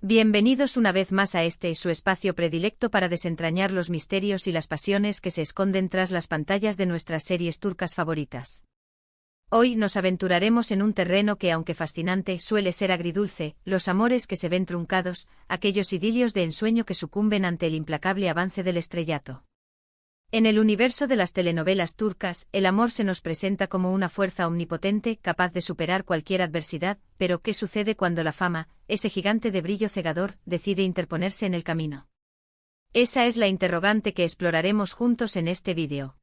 Bienvenidos una vez más a su espacio predilecto para desentrañar los misterios y las pasiones que se esconden tras las pantallas de nuestras series turcas favoritas. Hoy nos aventuraremos en un terreno que, aunque fascinante, suele ser agridulce, los amores que se ven truncados, aquellos idilios de ensueño que sucumben ante el implacable avance del estrellato. En el universo de las telenovelas turcas, el amor se nos presenta como una fuerza omnipotente, capaz de superar cualquier adversidad, pero ¿qué sucede cuando la fama, ese gigante de brillo cegador, decide interponerse en el camino? Esa es la interrogante que exploraremos juntos en este vídeo.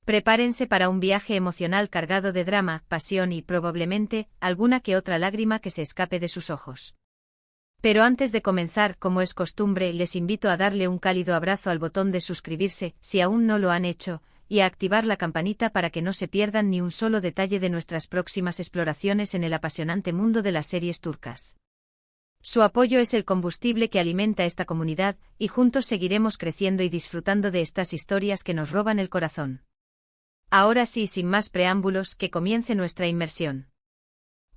Prepárense para un viaje emocional cargado de drama, pasión y, probablemente, alguna que otra lágrima que se escape de sus ojos. Pero antes de comenzar, como es costumbre, les invito a darle un cálido abrazo al botón de suscribirse, si aún no lo han hecho, y a activar la campanita para que no se pierdan ni un solo detalle de nuestras próximas exploraciones en el apasionante mundo de las series turcas. Su apoyo es el combustible que alimenta esta comunidad, y juntos seguiremos creciendo y disfrutando de estas historias que nos roban el corazón. Ahora sí, sin más preámbulos, que comience nuestra inmersión.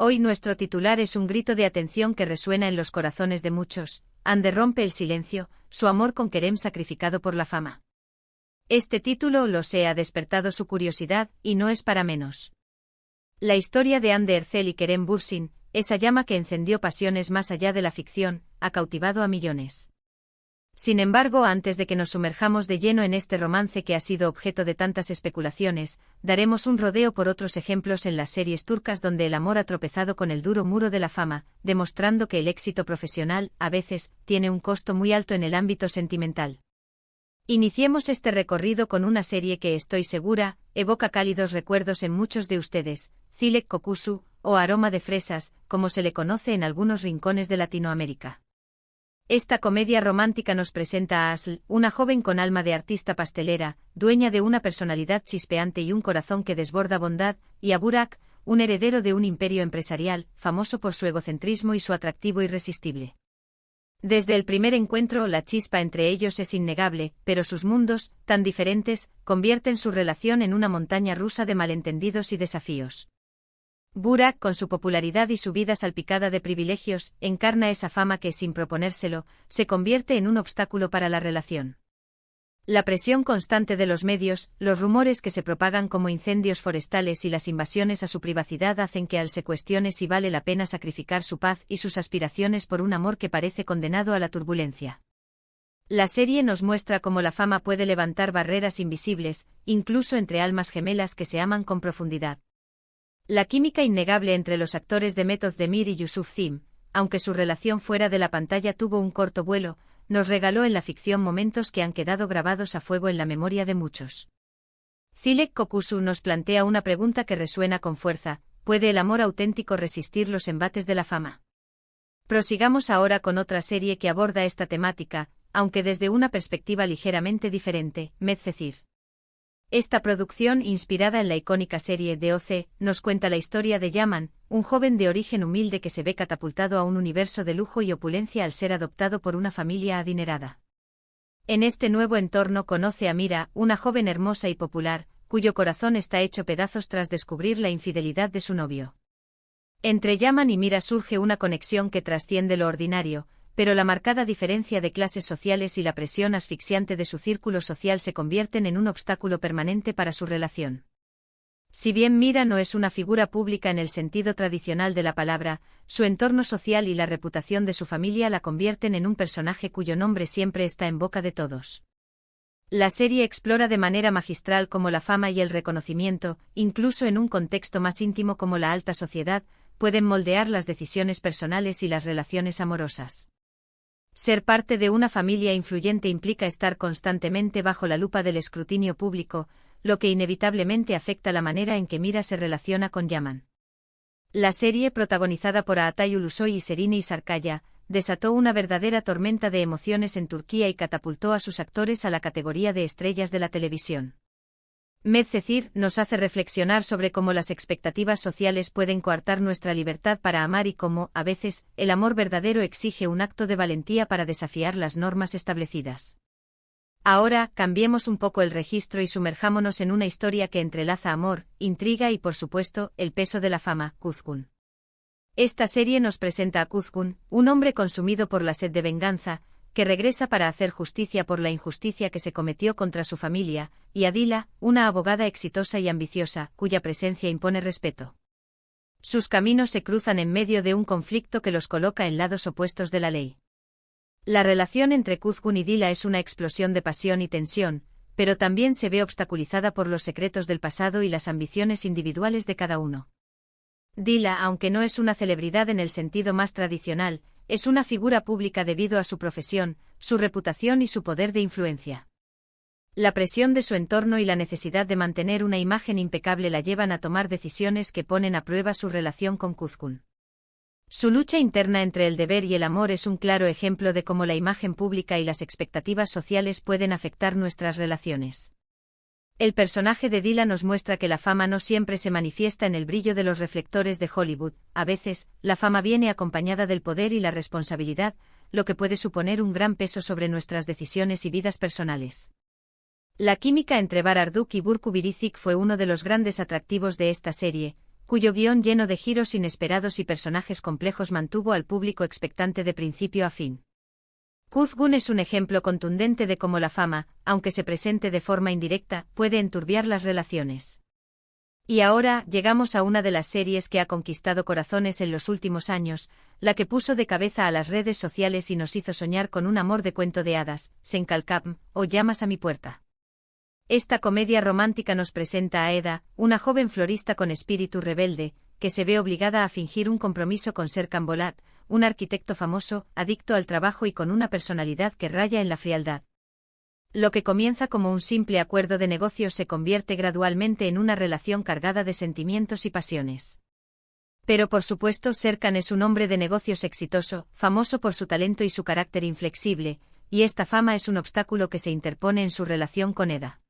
Hoy nuestro titular es un grito de atención que resuena en los corazones de muchos. Hande rompe el silencio, su amor con Kerem sacrificado por la fama. Este título, lo sé, ha despertado su curiosidad, y no es para menos. La historia de Hande Erçel y Kerem Bürsin, esa llama que encendió pasiones más allá de la ficción, ha cautivado a millones. Sin embargo, antes de que nos sumerjamos de lleno en este romance que ha sido objeto de tantas especulaciones, daremos un rodeo por otros ejemplos en las series turcas donde el amor ha tropezado con el duro muro de la fama, demostrando que el éxito profesional, a veces, tiene un costo muy alto en el ámbito sentimental. Iniciemos este recorrido con una serie que, estoy segura, evoca cálidos recuerdos en muchos de ustedes, Çilek Kokusu, o Aroma de Fresas, como se le conoce en algunos rincones de Latinoamérica. Esta comedia romántica nos presenta a Aslı, una joven con alma de artista pastelera, dueña de una personalidad chispeante y un corazón que desborda bondad, y a Burak, un heredero de un imperio empresarial, famoso por su egocentrismo y su atractivo irresistible. Desde el primer encuentro, la chispa entre ellos es innegable, pero sus mundos, tan diferentes, convierten su relación en una montaña rusa de malentendidos y desafíos. Burak, con su popularidad y su vida salpicada de privilegios, encarna esa fama que, sin proponérselo, se convierte en un obstáculo para la relación. La presión constante de los medios, los rumores que se propagan como incendios forestales y las invasiones a su privacidad hacen que se cuestione si vale la pena sacrificar su paz y sus aspiraciones por un amor que parece condenado a la turbulencia. La serie nos muestra cómo la fama puede levantar barreras invisibles, incluso entre almas gemelas que se aman con profundidad. La química innegable entre los actores Demet Özdemir y Yusuf Zim, aunque su relación fuera de la pantalla tuvo un corto vuelo, nos regaló en la ficción momentos que han quedado grabados a fuego en la memoria de muchos. Çilek Kokusu nos plantea una pregunta que resuena con fuerza: ¿puede el amor auténtico resistir los embates de la fama? Prosigamos ahora con otra serie que aborda esta temática, aunque desde una perspectiva ligeramente diferente, Medcezir. Esta producción, inspirada en la icónica serie de OC, nos cuenta la historia de Yaman, un joven de origen humilde que se ve catapultado a un universo de lujo y opulencia al ser adoptado por una familia adinerada. En este nuevo entorno conoce a Mira, una joven hermosa y popular, cuyo corazón está hecho pedazos tras descubrir la infidelidad de su novio. Entre Yaman y Mira surge una conexión que trasciende lo ordinario, pero la marcada diferencia de clases sociales y la presión asfixiante de su círculo social se convierten en un obstáculo permanente para su relación. Si bien Mira no es una figura pública en el sentido tradicional de la palabra, su entorno social y la reputación de su familia la convierten en un personaje cuyo nombre siempre está en boca de todos. La serie explora de manera magistral cómo la fama y el reconocimiento, incluso en un contexto más íntimo como la alta sociedad, pueden moldear las decisiones personales y las relaciones amorosas. Ser parte de una familia influyente implica estar constantemente bajo la lupa del escrutinio público, lo que inevitablemente afecta la manera en que Mira se relaciona con Yaman. La serie, protagonizada por Atay Ulusoy y Serine Sarkaya, desató una verdadera tormenta de emociones en Turquía y catapultó a sus actores a la categoría de estrellas de la televisión. Medcezir nos hace reflexionar sobre cómo las expectativas sociales pueden coartar nuestra libertad para amar y cómo, a veces, el amor verdadero exige un acto de valentía para desafiar las normas establecidas. Ahora, cambiemos un poco el registro y sumerjámonos en una historia que entrelaza amor, intriga y, por supuesto, el peso de la fama, Kuzgun. Esta serie nos presenta a Kuzgun, un hombre consumido por la sed de venganza, que regresa para hacer justicia por la injusticia que se cometió contra su familia, y a Dila, una abogada exitosa y ambiciosa, cuya presencia impone respeto. Sus caminos se cruzan en medio de un conflicto que los coloca en lados opuestos de la ley. La relación entre Kuzgun y Dila es una explosión de pasión y tensión, pero también se ve obstaculizada por los secretos del pasado y las ambiciones individuales de cada uno. Dila, aunque no es una celebridad en el sentido más tradicional, es una figura pública debido a su profesión, su reputación y su poder de influencia. La presión de su entorno y la necesidad de mantener una imagen impecable la llevan a tomar decisiones que ponen a prueba su relación con Kuzgun. Su lucha interna entre el deber y el amor es un claro ejemplo de cómo la imagen pública y las expectativas sociales pueden afectar nuestras relaciones. El personaje de Dila nos muestra que la fama no siempre se manifiesta en el brillo de los reflectores de Hollywood. A veces, la fama viene acompañada del poder y la responsabilidad, lo que puede suponer un gran peso sobre nuestras decisiones y vidas personales. La química entre Barduk y Burcu Biricik fue uno de los grandes atractivos de esta serie, cuyo guión lleno de giros inesperados y personajes complejos mantuvo al público expectante de principio a fin. Kuzgun es un ejemplo contundente de cómo la fama, aunque se presente de forma indirecta, puede enturbiar las relaciones. Y ahora, llegamos a una de las series que ha conquistado corazones en los últimos años, la que puso de cabeza a las redes sociales y nos hizo soñar con un amor de cuento de hadas, Senkalkam, o Llamas a mi puerta. Esta comedia romántica nos presenta a Eda, una joven florista con espíritu rebelde, que se ve obligada a fingir un compromiso con Serkan Bolat, un arquitecto famoso, adicto al trabajo y con una personalidad que raya en la frialdad. Lo que comienza como un simple acuerdo de negocios se convierte gradualmente en una relación cargada de sentimientos y pasiones. Pero por supuesto Serkan es un hombre de negocios exitoso, famoso por su talento y su carácter inflexible, y esta fama es un obstáculo que se interpone en su relación con Eda.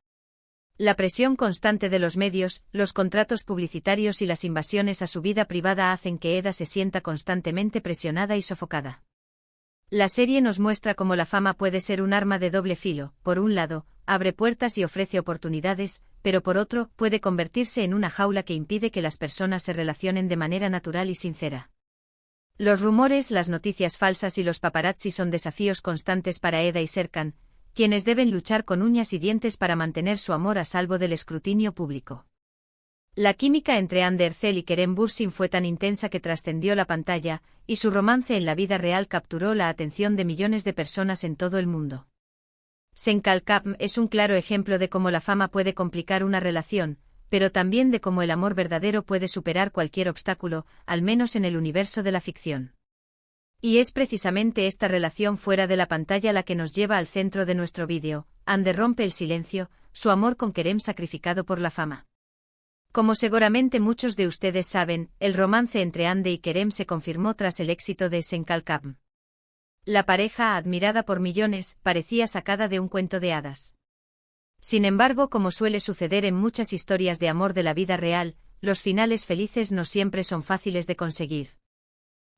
La presión constante de los medios, los contratos publicitarios y las invasiones a su vida privada hacen que Eda se sienta constantemente presionada y sofocada. La serie nos muestra cómo la fama puede ser un arma de doble filo. Por un lado, abre puertas y ofrece oportunidades, pero por otro, puede convertirse en una jaula que impide que las personas se relacionen de manera natural y sincera. Los rumores, las noticias falsas y los paparazzi son desafíos constantes para Eda y Serkan, quienes deben luchar con uñas y dientes para mantener su amor a salvo del escrutinio público. La química entre Hande Erçel y Kerem Bürsin fue tan intensa que trascendió la pantalla, y su romance en la vida real capturó la atención de millones de personas en todo el mundo. Senkalkam es un claro ejemplo de cómo la fama puede complicar una relación, pero también de cómo el amor verdadero puede superar cualquier obstáculo, al menos en el universo de la ficción. Y es precisamente esta relación fuera de la pantalla la que nos lleva al centro de nuestro vídeo. Hande rompe el silencio, su amor con Kerem sacrificado por la fama. Como seguramente muchos de ustedes saben, el romance entre Hande y Kerem se confirmó tras el éxito de Senkalkam. La pareja, admirada por millones, parecía sacada de un cuento de hadas. Sin embargo, como suele suceder en muchas historias de amor de la vida real, los finales felices no siempre son fáciles de conseguir.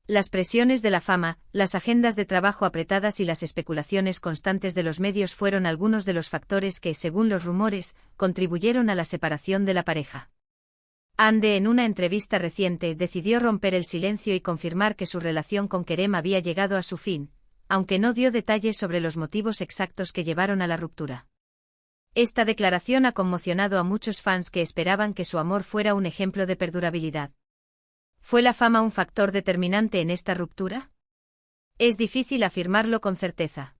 Las presiones de la fama, las agendas de trabajo apretadas y las especulaciones constantes de los medios fueron algunos de los factores que, según los rumores, contribuyeron a la separación de la pareja. Hande, en una entrevista reciente, decidió romper el silencio y confirmar que su relación con Kerem había llegado a su fin, aunque no dio detalles sobre los motivos exactos que llevaron a la ruptura. Esta declaración ha conmocionado a muchos fans que esperaban que su amor fuera un ejemplo de perdurabilidad. ¿Fue la fama un factor determinante en esta ruptura? Es difícil afirmarlo con certeza.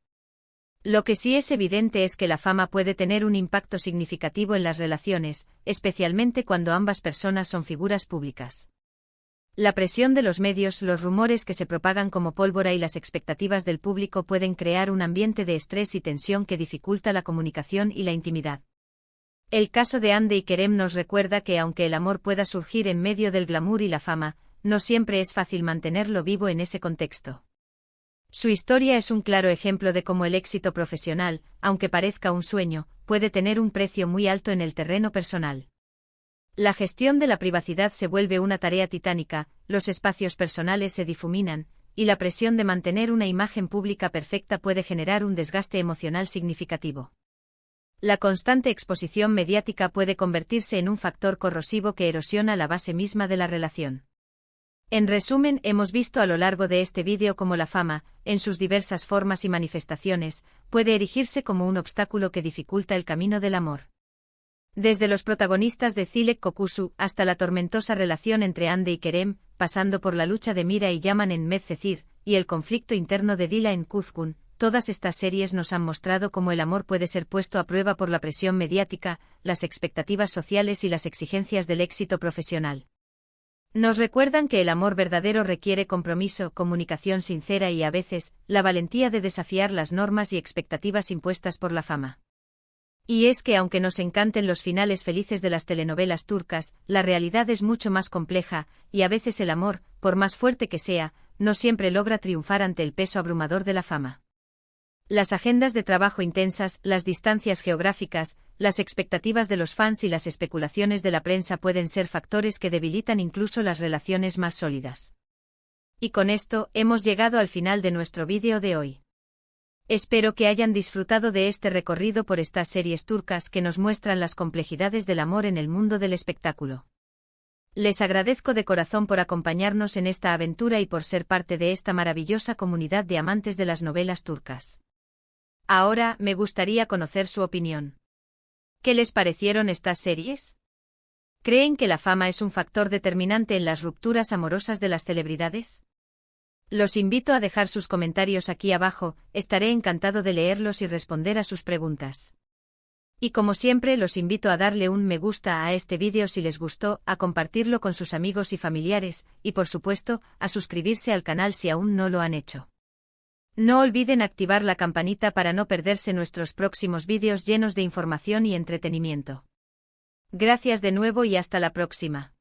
Lo que sí es evidente es que la fama puede tener un impacto significativo en las relaciones, especialmente cuando ambas personas son figuras públicas. La presión de los medios, los rumores que se propagan como pólvora y las expectativas del público pueden crear un ambiente de estrés y tensión que dificulta la comunicación y la intimidad. El caso de Hande y Kerem nos recuerda que aunque el amor pueda surgir en medio del glamour y la fama, no siempre es fácil mantenerlo vivo en ese contexto. Su historia es un claro ejemplo de cómo el éxito profesional, aunque parezca un sueño, puede tener un precio muy alto en el terreno personal. La gestión de la privacidad se vuelve una tarea titánica, los espacios personales se difuminan, y la presión de mantener una imagen pública perfecta puede generar un desgaste emocional significativo. La constante exposición mediática puede convertirse en un factor corrosivo que erosiona la base misma de la relación. En resumen, hemos visto a lo largo de este vídeo cómo la fama, en sus diversas formas y manifestaciones, puede erigirse como un obstáculo que dificulta el camino del amor. Desde los protagonistas de Zilek Kokusu hasta la tormentosa relación entre Hande y Kerem, pasando por la lucha de Mira y Yaman en Medcezir, y el conflicto interno de Dila en Kuzgun, todas estas series nos han mostrado cómo el amor puede ser puesto a prueba por la presión mediática, las expectativas sociales y las exigencias del éxito profesional. Nos recuerdan que el amor verdadero requiere compromiso, comunicación sincera y, a veces, la valentía de desafiar las normas y expectativas impuestas por la fama. Y es que aunque nos encanten los finales felices de las telenovelas turcas, la realidad es mucho más compleja, y a veces el amor, por más fuerte que sea, no siempre logra triunfar ante el peso abrumador de la fama. Las agendas de trabajo intensas, las distancias geográficas, las expectativas de los fans y las especulaciones de la prensa pueden ser factores que debilitan incluso las relaciones más sólidas. Y con esto, hemos llegado al final de nuestro vídeo de hoy. Espero que hayan disfrutado de este recorrido por estas series turcas que nos muestran las complejidades del amor en el mundo del espectáculo. Les agradezco de corazón por acompañarnos en esta aventura y por ser parte de esta maravillosa comunidad de amantes de las novelas turcas. Ahora, me gustaría conocer su opinión. ¿Qué les parecieron estas series? ¿Creen que la fama es un factor determinante en las rupturas amorosas de las celebridades? Los invito a dejar sus comentarios aquí abajo, estaré encantado de leerlos y responder a sus preguntas. Y como siempre, los invito a darle un me gusta a este vídeo si les gustó, a compartirlo con sus amigos y familiares, y por supuesto, a suscribirse al canal si aún no lo han hecho. No olviden activar la campanita para no perderse nuestros próximos vídeos llenos de información y entretenimiento. Gracias de nuevo y hasta la próxima.